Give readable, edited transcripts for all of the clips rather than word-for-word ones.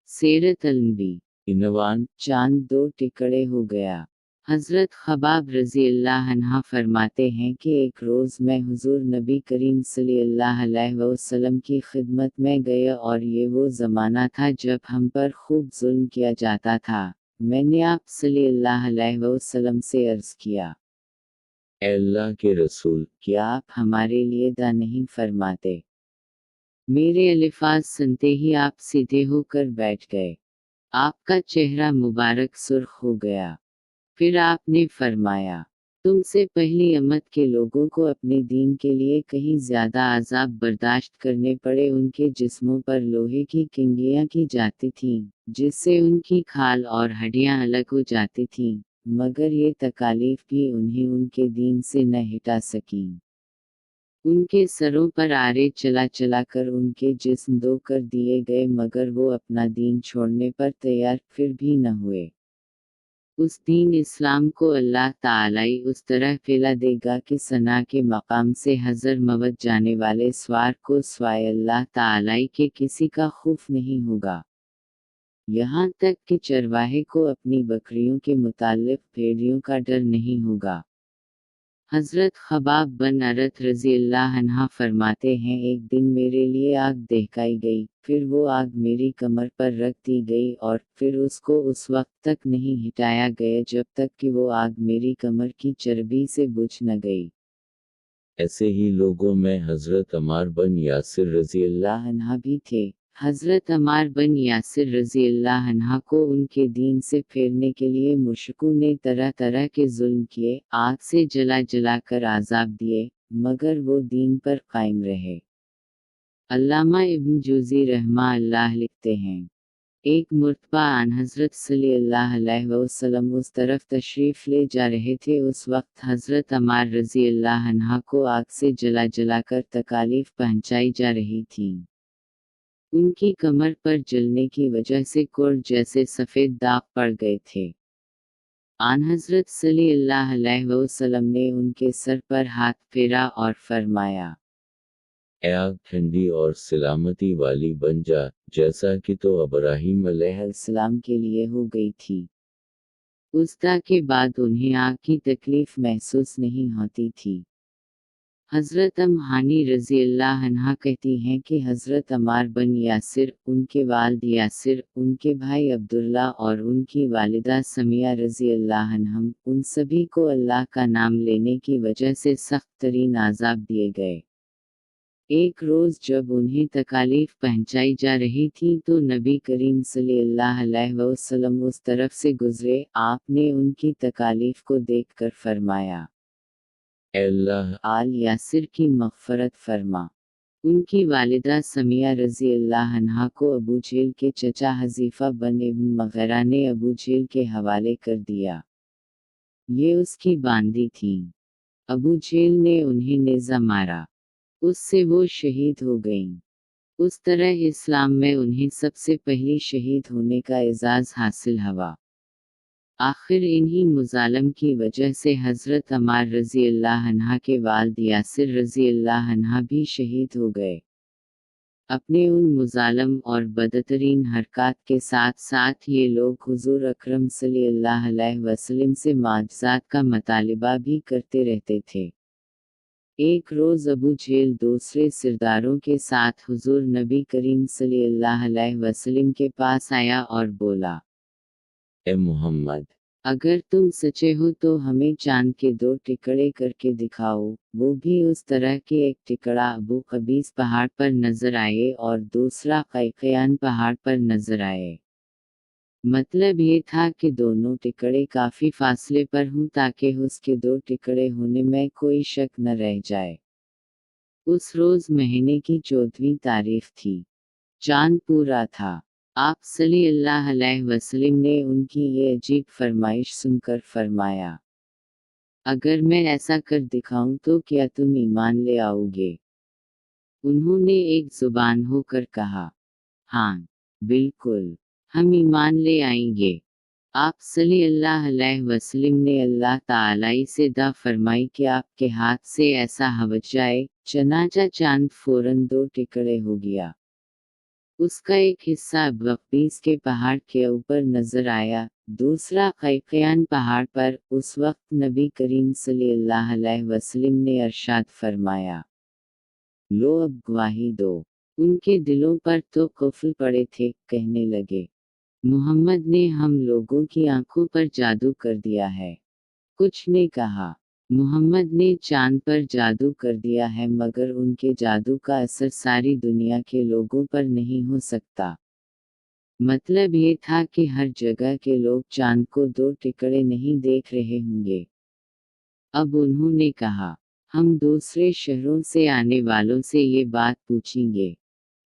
सीरत अल-नबी। इनवान, चांद 2 टुकड़े हो गया। हज़रत ख़बाब रज़ी अल्लाह अन्हा फरमाते हैं कि एक रोज़ मैं हुज़ूर नबी करीम सल्लल्लाहु अलैहि वसल्लम की खिदमत में गया और ये वो ज़माना था जब हम पर खूब जुल्म किया जाता था। मैंने आप सल्लल्लाहु अलैहि वसल्लम से अर्ज़ किया, ए अल्लाह के रसूल, क्या आप हमारे लिए दुआ नहीं फरमाते? मेरे अल्फाज़ सुनते ही आप सीधे होकर बैठ गए। आपका चेहरा मुबारक सुर्ख हो गया। फिर आपने फरमाया, तुमसे पहली उम्मत के लोगों को अपने दीन के लिए कहीं ज़्यादा अज़ाब बर्दाश्त करने पड़े। उनके जिस्मों पर लोहे की किंगियाँ की जाती थीं, जिससे उनकी खाल और हड्डियाँ अलग हो जाती थीं, मगर ये तकालीफ भी उन्हें उनके दीन से न हटा सकीं। उनके सरों पर आरे चला चला कर उनके जिस्म दो कर दिए गए, मगर वो अपना दीन छोड़ने पर तैयार फिर भी न हुए। उस दीन इस्लाम को अल्लाह ताला ही उस तरह फैला देगा कि सना के मकाम से हज़र मवत जाने वाले सवार को सिवाय अल्लाह ताला ही के किसी का खौफ नहीं होगा। यहाँ तक कि चरवाहे को अपनी बकरियों के मुताल्लिक़ भेड़ियों का डर नहीं होगा। हज़रत ख़बाब बन अरत रज़ी अल्लाह अन्हा फरमाते हैं, एक दिन मेरे लिए आग दहकाई गई, फिर वो आग मेरी कमर पर रख दी गई और फिर उसको उस वक्त तक नहीं हटाया गया जब तक कि वो आग मेरी कमर की चर्बी से बुझ न गई। ऐसे ही लोगों में हज़रत अम्मार बन यासिर रज़ी अल्लाह अन्हा भी थे। हज़रत अम्मार बन यासिर रज़ी अल्लाह अन्हा को उनके दीन से फेरने के लिए मुश्रिकों ने तरह तरह के जुल्म किए, आग से जला जला कर आज़ाब दिए, मगर वो दीन पर कायम रहे। अल्लामा इब्न जूज़ी रहमा अल्लाह लिखते हैं, एक मुर्तबा आन हज़रत सल्लल्लाहु अलैहि वसल्लम उस तरफ तशरीफ़ ले जा रहे थे। उस वक्त हज़रत अम्मार रज़ी अल्लाह अन्हा को आग से जला जला कर तकालीफ पहुंचाई जा रही थीं। उनकी कमर पर जलने की वजह से कुर्द जैसे सफ़ेद दाग पड़ गए थे। आन हज़रत सल्लल्लाहु अलैहि वसल्लम ने उनके सर पर हाथ फेरा और फरमाया, ए आग ठंडी और सलामती वाली बन जा, जैसा कि तो इब्राहीम अलैहिस्सलाम के लिए हो गई थी। उस दा के बाद उन्हें आग की तकलीफ महसूस नहीं होती थी। हज़रत हानी रज़ी अल्लाह अन्हा कहती हैं कि हज़रत अम्मार बन यासिर, उनके वालिद यासिर, उनके भाई अब्दुल्ला और उनकी वालिदा समिया रज़ी अल्लाह अन्हम, उन सभी को अल्लाह का नाम लेने की वजह से सख्त तरीन आज़ाब दिए गए। एक रोज़ जब उन्हें तकालीफ पहुंचाई जा रही थी तो नबी करीम सल्लल्लाहु अलैहि वसल्लम उस तरफ से गुज़रे। आपने उनकी तकालीफ को देखकर फरमाया, ए अल्लाह, आल यासिर की मग़फ़रत फरमा। उनकी वालिदा समिया रज़ी अल्लाह अन्हा को अबू जेल के चचा हज़ीफ़ा बन इब्न मग़ीरा ने अबू जेल के हवाले कर दिया। ये उसकी बांदी थीं। अबू जेल ने उन्हें नेज़ा मारा। उससे वो शहीद हो गईं। उस तरह इस्लाम में उन्हें सबसे पहली शहीद होने का एज़ाज़ हासिल हुआ। आखिर इन्हीं मुज़ालम की वजह से हज़रत अम्मार रज़ी अल्लाह अन्हा के वालिद यासिर रज़ी अल्लाह अन्हा भी शहीद हो गए। अपने उन मुज़ालम और बदतरीन हरकात के साथ साथ ये लोग हुज़ूर अकरम सल्लल्लाहु अलैहि वसल्लम से माजज़ात का मतालिबा भी करते रहते थे। एक रोज़ अबू जेल दूसरे सिरदारों के साथ हुज़ूर नबी करीम सल्लल्लाहु अलैहि वसल्लम के पास आया और बोला, ए मोहम्मद, अगर तुम सच्चे हो तो हमें चांद के 2 टुकड़े करके दिखाओ। वो भी उस तरह कि एक टुकड़ा अबू कबीस पहाड़ पर नजर आए और दूसरा कैकयान पहाड़ पर नजर आए। मतलब ये था कि दोनों टुकड़े काफ़ी फासले पर हों ताकि उसके 2 टुकड़े होने में कोई शक न रह जाए। उस रोज़ महीने की 14वीं तारीख थी। चांद पूरा था। आप सल्लल्लाहु अलैहि वसल्लम ने उनकी ये अजीब फरमाइश सुनकर फरमाया, अगर मैं ऐसा कर दिखाऊं तो क्या तुम ईमान ले आओगे? उन्होंने एक जुबान होकर कहा, हाँ, बिल्कुल, हम ईमान ले आएंगे। आप सल्लल्लाहु अलैहि वसल्लम ने अल्लाह ताला से दुआ फरमाई कि आपके हाथ से ऐसा हवज जाए, चनाचा चांद फौरन 2 टुकड़े हो गया। اس کا ایک حصہ بقبیس کے پہاڑ کے اوپر نظر آیا، دوسرا قیقیان پہاڑ پر۔ اس وقت نبی کریم صلی اللہ علیہ وسلم نے ارشاد فرمایا، لو اب گواہی دو۔ ان کے دلوں پر تو قفل پڑے تھے، کہنے لگے، محمد نے ہم لوگوں کی آنکھوں پر جادو کر دیا ہے۔ کچھ نے کہا، محمد نے چاند پر جادو کر دیا ہے، مگر ان کے جادو کا اثر ساری دنیا کے لوگوں پر نہیں ہو سکتا۔ مطلب یہ تھا کہ ہر جگہ کے لوگ چاند کو دو ٹکڑے نہیں دیکھ رہے ہوں گے۔ اب انہوں نے کہا، ہم دوسرے شہروں سے آنے والوں سے یہ بات پوچھیں گے۔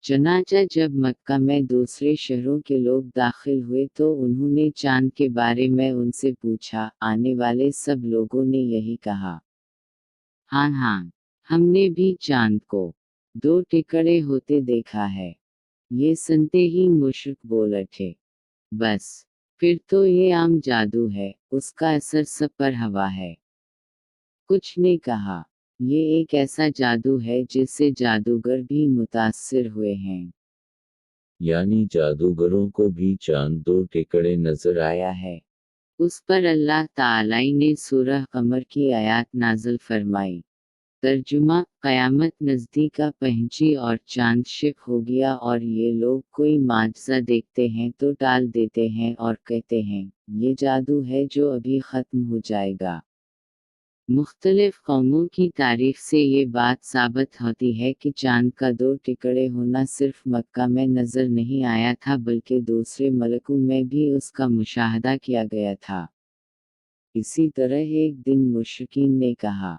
چنانچہ جب مکہ میں دوسرے شہروں کے لوگ داخل ہوئے تو انہوں نے چاند کے بارے میں ان سے پوچھا۔ آنے والے سب لوگوں نے یہی کہا، ہاں ہاں، ہم نے بھی چاند کو دو ٹکڑے ہوتے دیکھا ہے۔ یہ سنتے ہی مشرک بول اٹھے، بس پھر تو یہ عام جادو ہے، اس کا اثر سب پر ہوا ہے۔ کچھ نے کہا، یہ ایک ایسا جادو ہے جس سے جادوگر بھی متاثر ہوئے ہیں۔ یعنی جادوگروں کو بھی چاند دو ٹکڑے نظر آیا ہے۔ اس پر اللہ تعالی نے سورہ قمر کی آیات نازل فرمائی۔ ترجمہ، قیامت نزدیک پہنچی اور چاند شق ہو گیا اور یہ لوگ کوئی معجزہ دیکھتے ہیں تو ٹال دیتے ہیں اور کہتے ہیں، یہ جادو ہے جو ابھی ختم ہو جائے گا۔ مختلف قوموں کی تاریخ سے یہ بات ثابت ہوتی ہے کہ چاند کا دو ٹکڑے ہونا صرف مکہ میں نظر نہیں آیا تھا بلکہ دوسرے ملکوں میں بھی اس کا مشاہدہ کیا گیا تھا۔ اسی طرح ایک دن مشرکین نے کہا،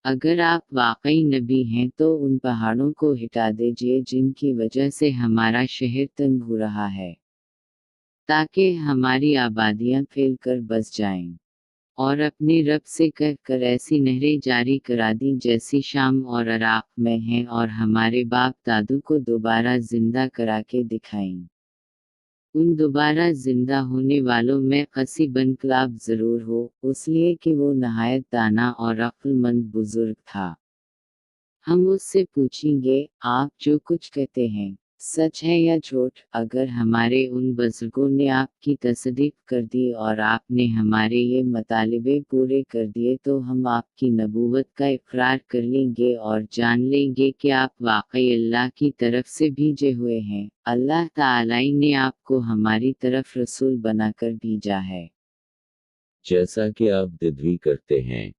اگر آپ واقعی نبی ہیں تو ان پہاڑوں کو ہٹا دیجئے جن کی وجہ سے ہمارا شہر تنگ ہو رہا ہے، تاکہ ہماری آبادیاں پھیل کر بس جائیں، اور اپنے رب سے کہہ کر ایسی نہریں جاری کرا دیں جیسی شام اور عراق میں ہیں، اور ہمارے باپ دادو کو دوبارہ زندہ کرا کے دکھائیں۔ ان دوبارہ زندہ ہونے والوں میں قصی بن کلاب ضرور ہو، اس لیے کہ وہ نہایت دانا اور عقل مند بزرگ تھا۔ ہم اس سے پوچھیں گے، آپ جو کچھ کہتے ہیں سچ ہے یا جھوٹ؟ اگر ہمارے ان بزرگوں نے آپ کی تصدیق کر دی اور آپ نے ہمارے یہ مطالبے پورے کر دیے تو ہم آپ کی نبوت کا اقرار کر لیں گے اور جان لیں گے کہ آپ واقعی اللہ کی طرف سے بھیجے ہوئے ہیں۔ اللہ تعالی نے آپ کو ہماری طرف رسول بنا کر بھیجا ہے، جیسا کہ آپ ددوی کرتے ہیں۔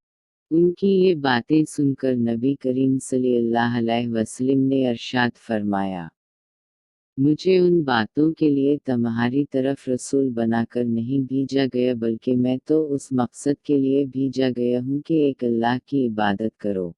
ان کی یہ باتیں سن کر نبی کریم صلی اللہ علیہ وسلم نے ارشاد فرمایا، مجھے ان باتوں کے لیے تمہاری طرف رسول بنا کر نہیں بھیجا گیا بلکہ میں تو اس مقصد کے لیے بھیجا گیا ہوں کہ ایک اللہ کی عبادت کرو۔